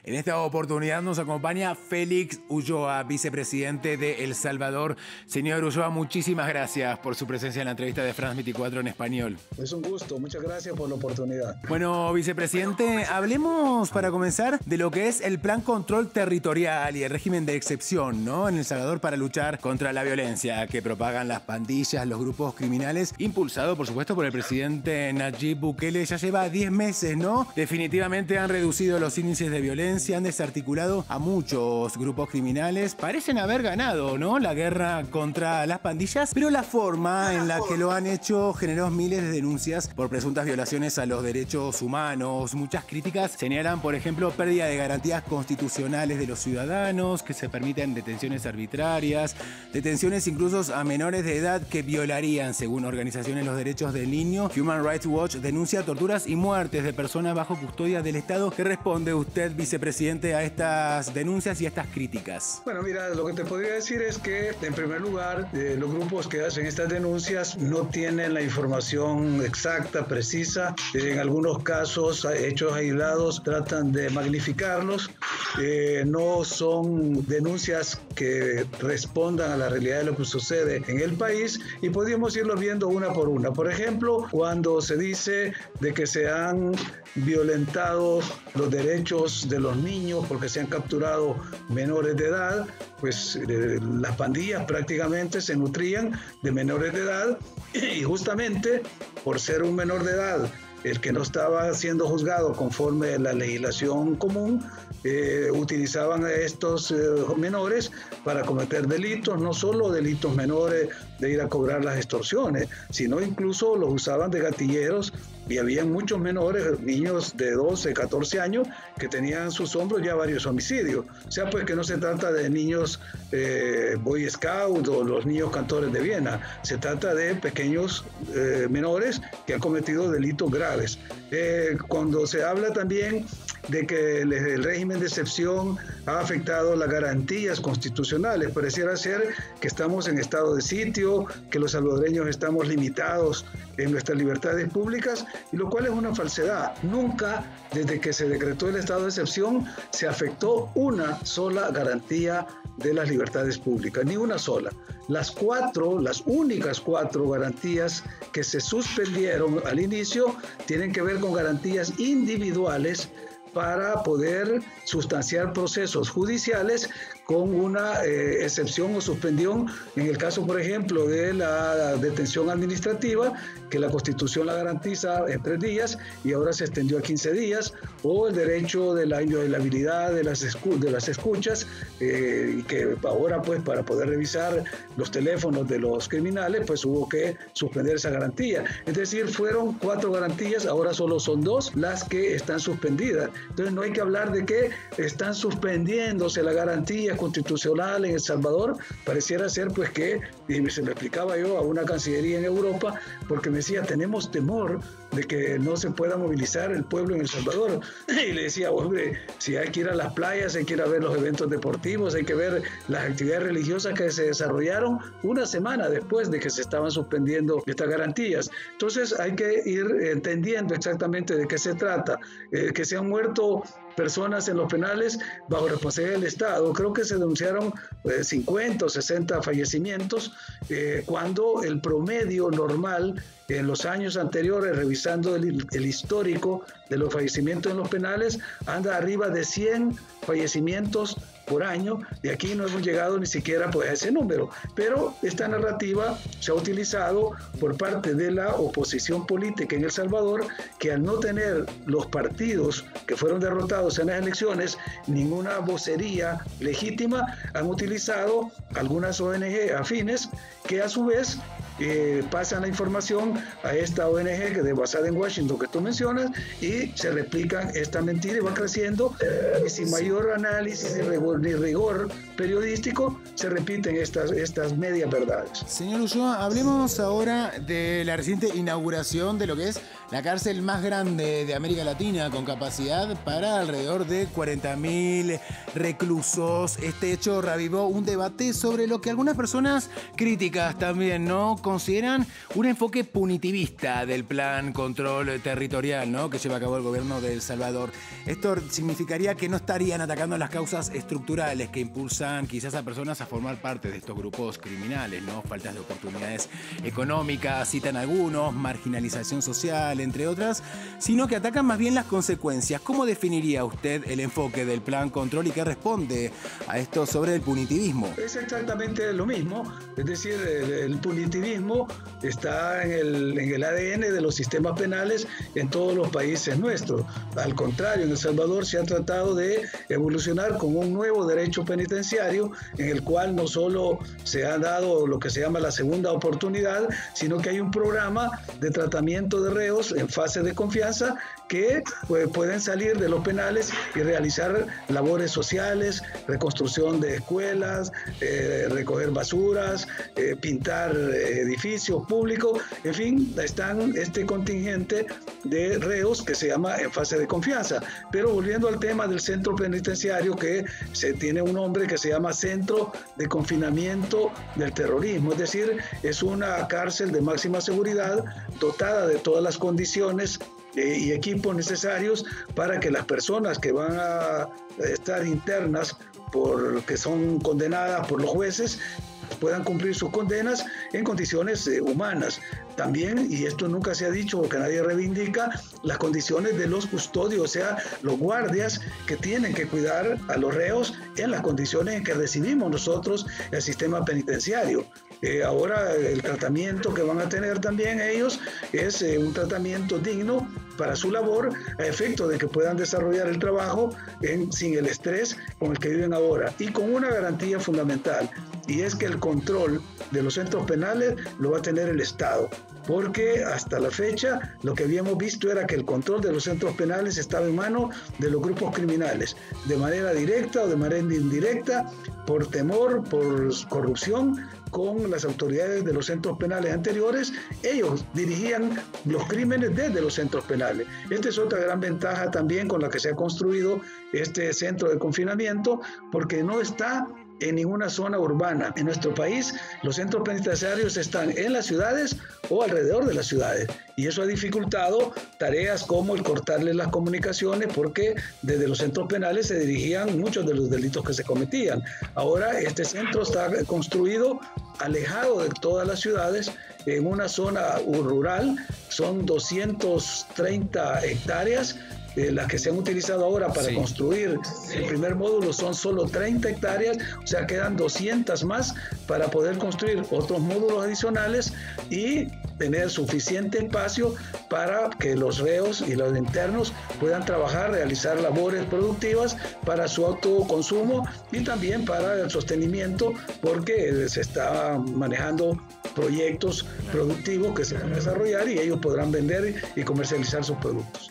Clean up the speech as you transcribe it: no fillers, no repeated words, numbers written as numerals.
En esta oportunidad nos acompaña Félix Ulloa, vicepresidente de El Salvador. Señor Ulloa, muchísimas gracias por su presencia en la entrevista de France 24 en español. Es un gusto, muchas gracias por la oportunidad. Bueno, vicepresidente, hablemos para comenzar de lo que es el Plan Control Territorial y el régimen de excepción, ¿no?, en El Salvador para luchar contra la violencia que propagan las pandillas, los grupos criminales, impulsado, por supuesto, por el presidente Nayib Bukele. Ya lleva 10 meses, ¿no? Definitivamente han reducido los índices de violencia, han desarticulado a muchos grupos criminales. Parecen haber ganado, ¿no?, la guerra contra las pandillas, pero la forma en la que lo han hecho generó miles de denuncias por presuntas violaciones a los derechos humanos. Muchas críticas señalan, por ejemplo, pérdida de garantías constitucionales de los ciudadanos, que se permiten detenciones arbitrarias, detenciones incluso a menores de edad que violarían, según organizaciones, los derechos del niño. Human Rights Watch denuncia torturas y muertes de personas bajo custodia del Estado. ¿Qué responde usted, vicepresidente, a estas denuncias y a estas críticas? Bueno, mira, lo que te podría decir es que, en primer lugar, los grupos que hacen estas denuncias no tienen la información exacta, precisa. En algunos casos, hechos aislados, tratan de magnificarlos. No son denuncias que respondan a la realidad de lo que sucede en el país, y podríamos irlo viendo una por una. Por ejemplo, cuando se dice de que se han violentado los derechos de los niños porque se han capturado menores de edad, pues las pandillas prácticamente se nutrían de menores de edad, y justamente por ser un menor de edad el que no estaba siendo juzgado conforme a la legislación común, utilizaban a estos menores para cometer delitos, no solo delitos menores de ir a cobrar las extorsiones, sino incluso los usaban de gatilleros, y había muchos menores, niños de 12, 14 años, que tenían en sus hombros ya varios homicidios. O sea, pues que no se trata de niños Boy Scout o los niños cantores de Viena, se trata de pequeños menores que han cometido delitos graves. Cuando se habla también de que el régimen de excepción ha afectado las garantías constitucionales, pareciera ser que estamos en estado de sitio, que los salvadoreños estamos limitados en nuestras libertades públicas, y lo cual es una falsedad. Nunca, desde que se decretó el estado de excepción, se afectó una sola garantía de las libertades públicas, ni una sola. Las únicas cuatro garantías que se suspendieron al inicio tienen que ver con garantías individuales para poder sustanciar procesos judiciales con una excepción o suspensión en el caso, por ejemplo, de la detención administrativa, que la Constitución la garantiza en 3 días y ahora se extendió a 15 días, o el derecho de la inviolabilidad de las escuchas, que ahora, pues, para poder revisar los teléfonos de los criminales, pues hubo que suspender esa garantía. Es decir, fueron 4 garantías, ahora solo son 2 las que están suspendidas. Entonces no hay que hablar de que están suspendiéndose la garantía constitucional en El Salvador. Pareciera ser, pues, que, y se lo explicaba yo a una cancillería en Europa, porque me decía, tenemos temor de que no se pueda movilizar el pueblo en El Salvador. Y le decía, hombre, si hay que ir a las playas, hay que ir a ver los eventos deportivos, hay que ver las actividades religiosas que se desarrollaron una semana después de que se estaban suspendiendo estas garantías. Entonces hay que ir entendiendo exactamente de qué se trata. Que se han muerto personas en los penales bajo responsabilidad del Estado. Creo que se denunciaron 50 o 60 fallecimientos, cuando el promedio normal en los años anteriores, revisando el histórico de los fallecimientos en los penales, anda arriba de 100 fallecimientos por año, y aquí no hemos llegado ni siquiera, pues, a ese número. Pero esta narrativa se ha utilizado por parte de la oposición política en El Salvador, que al no tener los partidos que fueron derrotados en las elecciones ninguna vocería legítima, han utilizado algunas ONG afines que a su vez pasan la información a esta ONG que es basada en Washington que tú mencionas, y se replican esta mentira y va creciendo, y sin mayor análisis ni rigor periodístico se repiten estas medias verdades. Señor Ulloa, hablemos ahora de la reciente inauguración de lo que es la cárcel más grande de América Latina, con capacidad para alrededor de 40.000 reclusos. Este hecho reavivó un debate sobre lo que algunas personas críticas también, ¿no?, consideran un enfoque punitivista del plan control territorial, ¿no?, que lleva a cabo el gobierno de El Salvador. Esto significaría que no estarían atacando las causas estructurales que impulsan quizás a personas a formar parte de estos grupos criminales, ¿no? Faltas de oportunidades económicas, citan algunos, marginalización social, entre otras, sino que atacan más bien las consecuencias. ¿Cómo definiría usted el enfoque del plan control y qué responde a esto sobre el punitivismo? Es exactamente lo mismo, es decir, el punitivismo está en el ADN de los sistemas penales en todos los países nuestros. Al contrario, en El Salvador se ha tratado de evolucionar con un nuevo derecho penitenciario en el cual no solo se ha dado lo que se llama la segunda oportunidad, sino que hay un programa de tratamiento de reos en fase de confianza que pueden salir de los penales y realizar labores sociales, reconstrucción de escuelas, recoger basuras, pintar edificios públicos, en fin, están este contingente de reos que se llama en fase de confianza. Pero volviendo al tema del centro penitenciario, que se tiene un nombre que se llama Centro de Confinamiento del Terrorismo, es decir, es una cárcel de máxima seguridad dotada de todas las condiciones y equipos necesarios para que las personas que van a estar internas porque son condenadas por los jueces puedan cumplir sus condenas en condiciones humanas. También, y esto nunca se ha dicho porque nadie reivindica, las condiciones de los custodios, o sea, los guardias que tienen que cuidar a los reos en las condiciones en que recibimos nosotros el sistema penitenciario. Ahora el tratamiento que van a tener también ellos es un tratamiento digno para su labor, a efecto de que puedan desarrollar el trabajo sin el estrés con el que viven ahora y con una garantía fundamental, y es que el control de los centros penales lo va a tener el Estado, porque hasta la fecha lo que habíamos visto era que el control de los centros penales estaba en manos de los grupos criminales, de manera directa o de manera indirecta, por temor, por corrupción con las autoridades de los centros penales anteriores. Ellos dirigían los crímenes desde los centros penales. Esta es otra gran ventaja también con la que se ha construido este centro de confinamiento, porque no está en ninguna zona urbana. En nuestro país, los centros penitenciarios están en las ciudades o alrededor de las ciudades, y eso ha dificultado tareas como el cortarle las comunicaciones, porque desde los centros penales se dirigían muchos de los delitos que se cometían. Ahora este centro está construido alejado de todas las ciudades, en una zona rural. Son 230 hectáreas las que se han utilizado ahora para construir el primer módulo. Son solo 30 hectáreas, o sea, quedan 200 más para poder construir otros módulos adicionales y tener suficiente espacio para que los reos y los internos puedan trabajar, realizar labores productivas para su autoconsumo y también para el sostenimiento, porque se está manejando proyectos productivos que se van a desarrollar y ellos podrán vender y comercializar sus productos.